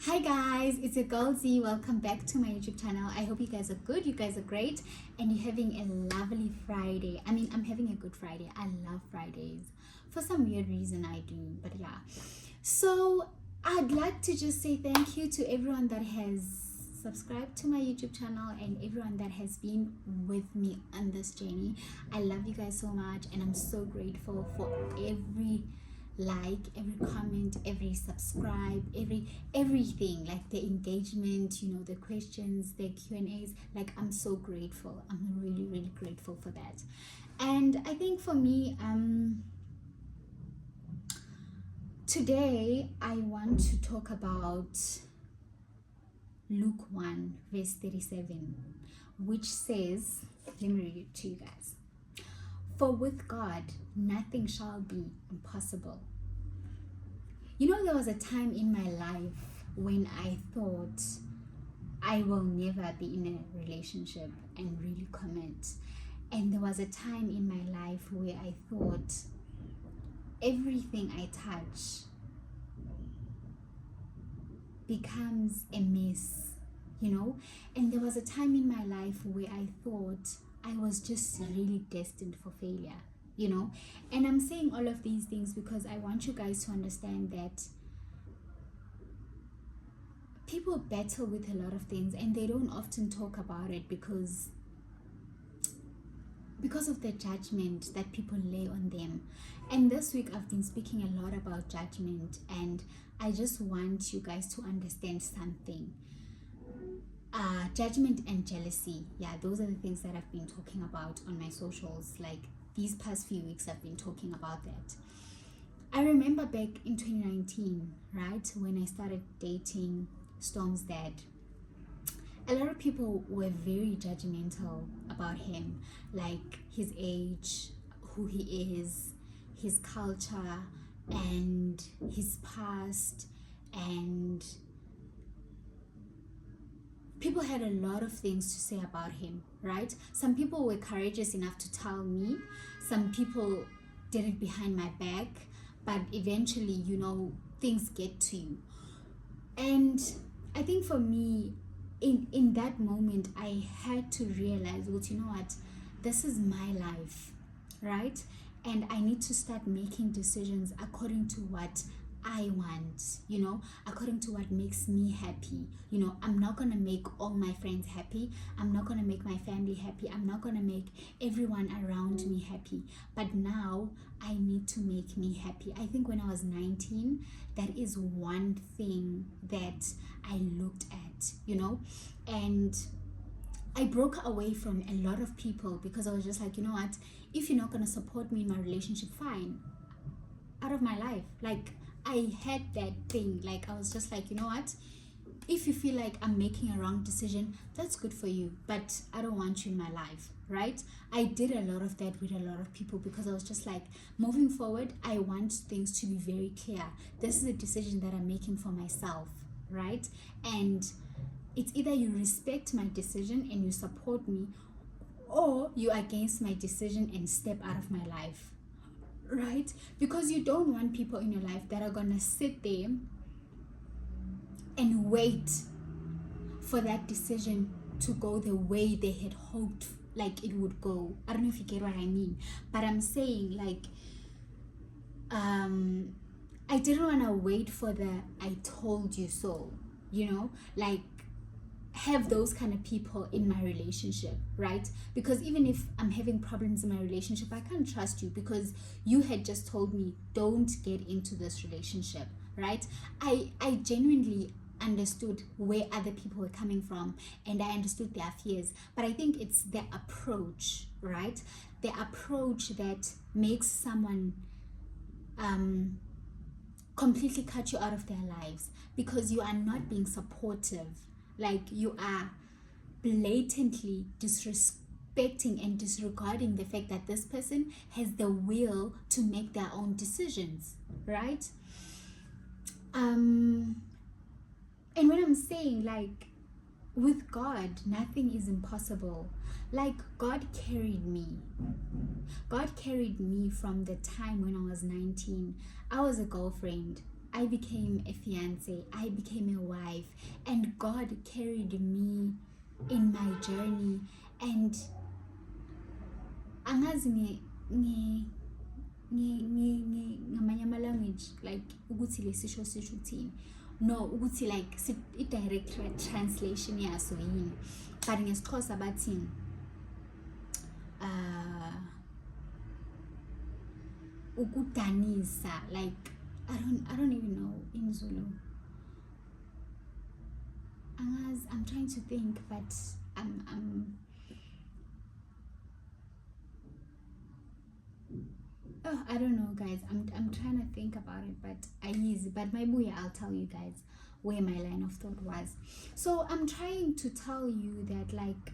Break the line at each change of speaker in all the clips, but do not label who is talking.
Hi guys, it's your girl Z. Welcome back to my YouTube channel. I hope you guys are good, you guys are great, and you're having a lovely Friday. I'm having a good Friday. I love Fridays. For some weird reason I do, but yeah. So I'd like to just say thank you to everyone that has subscribed to my YouTube channel and everyone that has been with me on this journey. I love you guys so much, and I'm so grateful for every like, every comment, every subscribe, everything, like the engagement, the questions, the Q&As. Like, I'm so grateful. I'm really grateful for that. And I think for me, today I want to talk about Luke 1 verse 37, which says, let me read it to you guys. For with God, nothing shall be impossible. There was a time in my life when I thought I will never be in a relationship and really commit. And there was a time in my life where I thought everything I touch becomes a mess, And there was a time in my life where I thought I was just really destined for failure, And I'm saying all of these things because I want you guys to understand that people battle with a lot of things and they don't often talk about it because of the judgment that people lay on them. And this week I've been speaking a lot about judgment, and I just want you guys to understand something. Judgment and jealousy, those are the things that I've been talking about on my socials. Like, these past few weeks I've been talking about that. I remember back in 2019, right, when I started dating Storm's dad, a lot of people were very judgmental about him, like his age, who he is, his culture, and his past, and people had a lot of things to say about him, right? Some people were courageous enough to tell me, some people did it behind my back, but eventually, things get to you. And I think for me, in that moment, I had to realize, well, you know what, this is my life, right? And I need to start making decisions according to what I want, according to what makes me happy. I'm not gonna make all my friends happy. I'm not gonna make my family happy. I'm not gonna make everyone around me happy. But now I need to make me happy. I think when I was 19, that is one thing that I looked at, and I broke away from a lot of people because I was just like, you know what, if you're not gonna support me in my relationship, fine, out of my life. Like, I had that thing, like, I was just like, you know what, if you feel like I'm making a wrong decision, that's good for you, but I don't want you in my life, right? I did a lot of that with a lot of people because I was just like, moving forward, I want things to be very clear. This is a decision that I'm making for myself, right? And it's either you respect my decision and you support me, or you're against my decision and step out of my life, right? Because you don't want people in your life that are gonna sit there and wait for that decision to go the way they had hoped like it would go. I don't know if you get what I mean, but I'm saying, like, I didn't want to wait for the I told you so, like, have those kind of people in my relationship, right? Because even if I'm having problems in my relationship, I can't trust you because you had just told me don't get into this relationship, right? I genuinely understood where other people were coming from, and I understood their fears, but I think it's the approach, right? The approach that makes someone completely cut you out of their lives because you are not being supportive. Like, you are blatantly disrespecting and disregarding the fact that this person has the will to make their own decisions, right? And when I'm saying, like, with God, nothing is impossible. Like, God carried me. God carried me from the time when I was 19. I was a girlfriend. I became a fiance, I became a wife, and God carried me in my journey. And angazi ngamanye ama-language like ukuthi lesisho sisho ukuthini, no, ukuthi like i-direct translation yaso yini, but ngesixhosa bathi ukudanisa, like I don't even know in Zulu. I'm trying to think, but I don't know, guys. I'm trying to think about it, but my boy, I'll tell you guys where my line of thought was. So I'm trying to tell you that, like,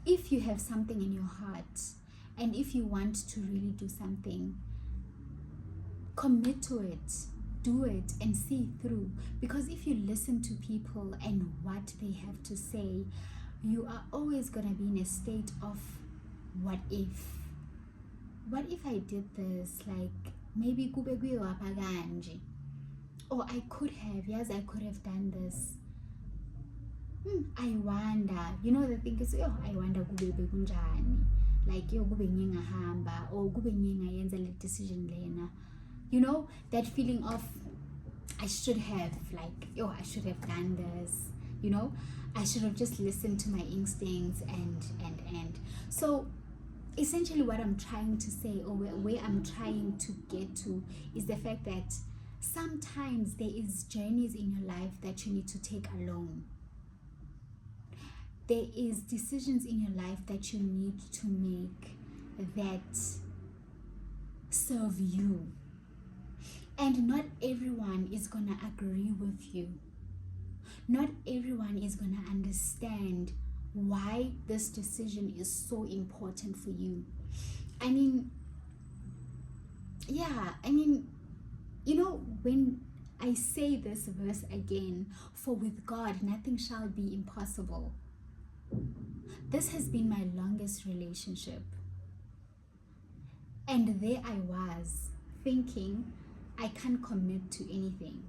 if you have something in your heart and if you want to really do something, commit to it, do it, and see it through. Because if you listen to people and what they have to say, you are always gonna be in a state of what if I did this, like maybe kube kuyowapha kanje, or I could have done this. I wonder, you know, the thing is, I wonder kube bekunjani, like kube ngingahamba or kube ngingayenza le decision lena, you know, that feeling of I should have, like, I should have done this, you know, I should have just listened to my instincts and so essentially what I'm trying to say, or where I'm trying to get to, is the fact that sometimes there is journeys in your life that you need to take alone. There is decisions in your life that you need to make that serve you. And not everyone is gonna agree with you. Not everyone is gonna understand why this decision is so important for you. I mean, you know, when I say this verse again, for with God nothing shall be impossible. This has been my longest relationship. And there I was thinking I can't commit to anything.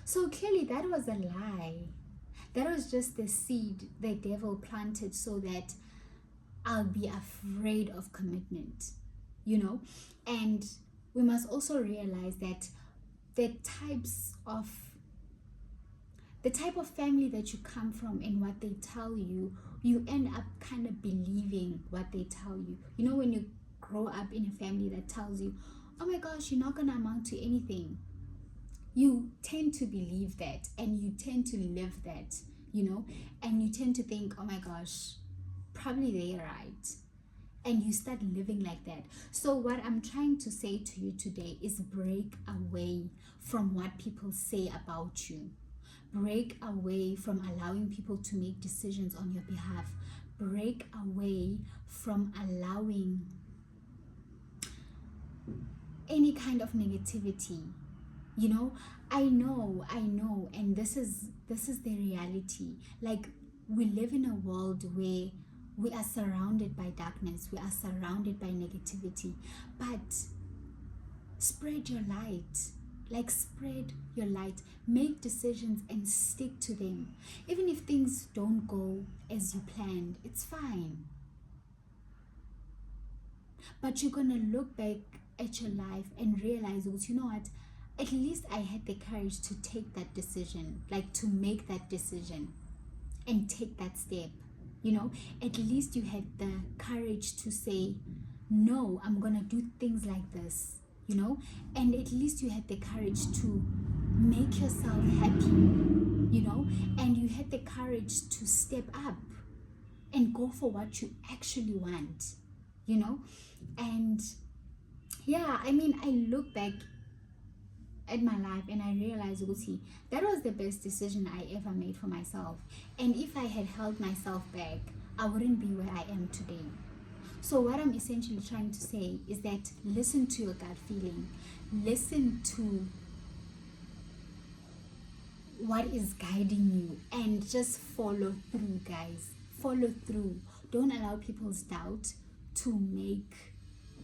So clearly that was a lie. That was just the seed the devil planted so that I'll be afraid of commitment, you know? And we must also realize that the type of family that you come from and what they tell you, you end up kind of believing what they tell you. You know, when you grow up in a family that tells you, oh my gosh, you're not gonna amount to anything, you tend to believe that and you tend to live that, you know, and you tend to think, oh my gosh, probably they're right, and you start living like that. So what I'm trying to say to you today is break away from what people say about you. Break away from allowing people to make decisions on your behalf. Break away from allowing any kind of negativity. You know, I know, and this is the reality. Like, we live in a world where we are surrounded by darkness, we are surrounded by negativity, but spread your light. Like, spread your light, make decisions and stick to them. Even if things don't go as you planned, it's fine. But you're gonna look back at your life and realize, you know what, at least I had the courage to take that decision, like to make that decision and take that step. You know, at least you had the courage to say, no, I'm gonna do things like this, you know, and at least you had the courage to make yourself happy, you know, and you had the courage to step up and go for what you actually want, you know. And yeah, I mean, I look back at my life and I realized, that was the best decision I ever made for myself. And if I had held myself back, I wouldn't be where I am today. So what I'm essentially trying to say is that listen to your gut feeling. Listen to what is guiding you and just follow through, guys. Follow through. Don't allow people's doubt to make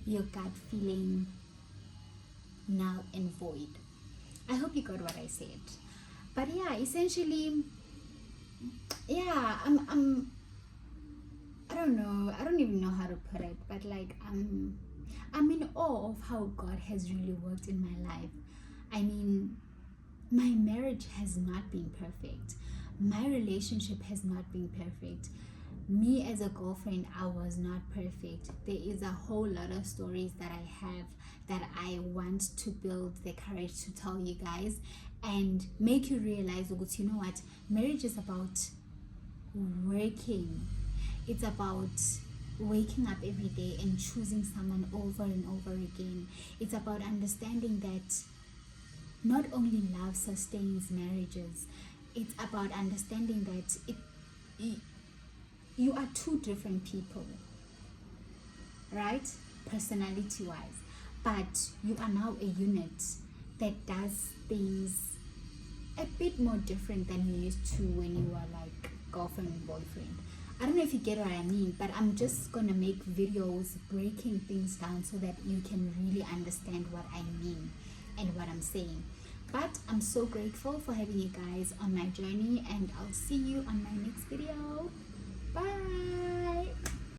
your gut feeling null and void. I hope you got what I said. But yeah, essentially, yeah, I don't know. I don't even know how to put it, but like I'm in awe of how God has really worked in my life. I mean, my marriage has not been perfect. My relationship has not been perfect. Me as a girlfriend, I was not perfect. There is a whole lot of stories that I have that I want to build the courage to tell you guys and make you realize, you know what, marriage is about working. It's about waking up every day and choosing someone over and over again. It's about understanding that not only love sustains marriages, it's about understanding that you are two different people, right? Personality wise, but you are now a unit that does things a bit more different than you used to when you were like girlfriend and boyfriend. I don't know if you get what I mean, but I'm just gonna make videos breaking things down so that you can really understand what I mean and what I'm saying. But I'm so grateful for having you guys on my journey, and I'll see you on my next video. Bye.